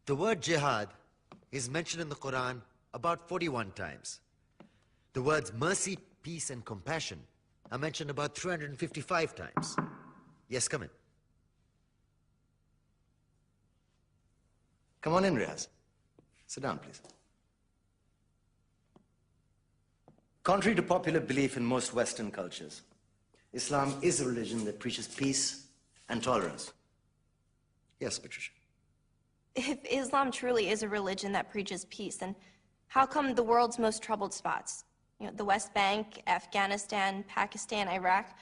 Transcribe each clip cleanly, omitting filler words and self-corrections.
The word jihad is mentioned in the Quran about 41 times. The words mercy, peace, and compassion are mentioned about 355 times. Yes, come in. Come on in, Riaz. Sit down, please. Contrary to popular belief in most Western cultures, Islam is a religion that preaches peace and tolerance. Yes, Patricia. If Islam truly is a religion that preaches peace, then how come the world's most troubled spots, the West Bank, Afghanistan, Pakistan, Iraq,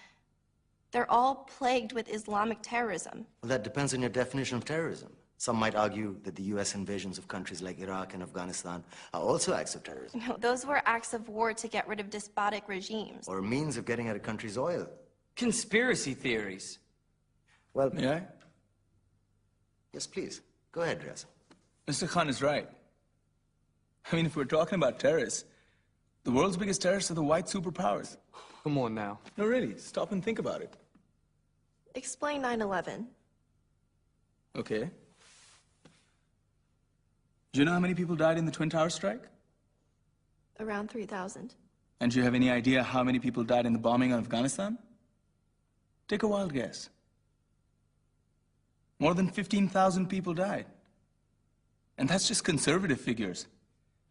they're all plagued with Islamic terrorism? Well, that depends on your definition of terrorism. Some might argue that the U.S. invasions of countries like Iraq and Afghanistan are also acts of terrorism. No, those were acts of war to get rid of despotic regimes. Or a means of getting at a country's oil. Conspiracy theories. Well, May I? Yes, please. Go ahead, Riaz. Mr. Khan is right. I mean, if we're talking about terrorists, the world's biggest terrorists are the white superpowers. Come on now. No, really, stop and think about it. Explain 9/11. Okay. Do you know how many people died in the Twin Towers strike? Around 3,000. And do you have any idea how many people died in the bombing of Afghanistan? Take a wild guess. More than 15,000 people died. And that's just conservative figures.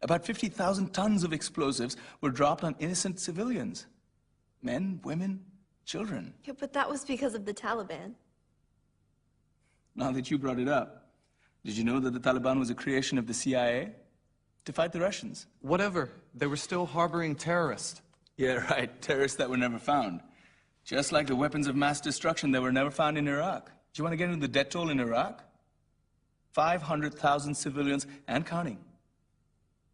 About 50,000 tons of explosives were dropped on innocent civilians. Men, women, children. Yeah, but that was because of the Taliban. Now that you brought it up, did you know that the Taliban was a creation of the CIA to fight the Russians? Whatever. They were still harboring terrorists. Yeah, right. Terrorists that were never found. Just like the weapons of mass destruction that were never found in Iraq. Do you want to get into the death toll in Iraq? 500,000 civilians and counting.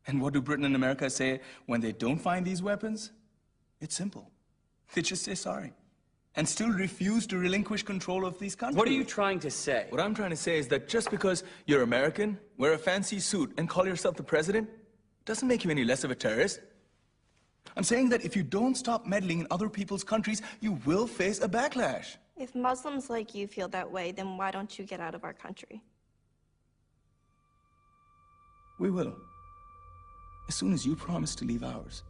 And what do Britain and America say when they don't find these weapons? It's simple. They just say sorry. And still refuse to relinquish control of these countries. What are you trying to say? What I'm trying to say is that just because you're American, wear a fancy suit, and call yourself the president, doesn't make you any less of a terrorist. I'm saying that if you don't stop meddling in other people's countries, you will face a backlash. If Muslims like you feel that way, then why don't you get out of our country? We will. As soon as you promise to leave ours.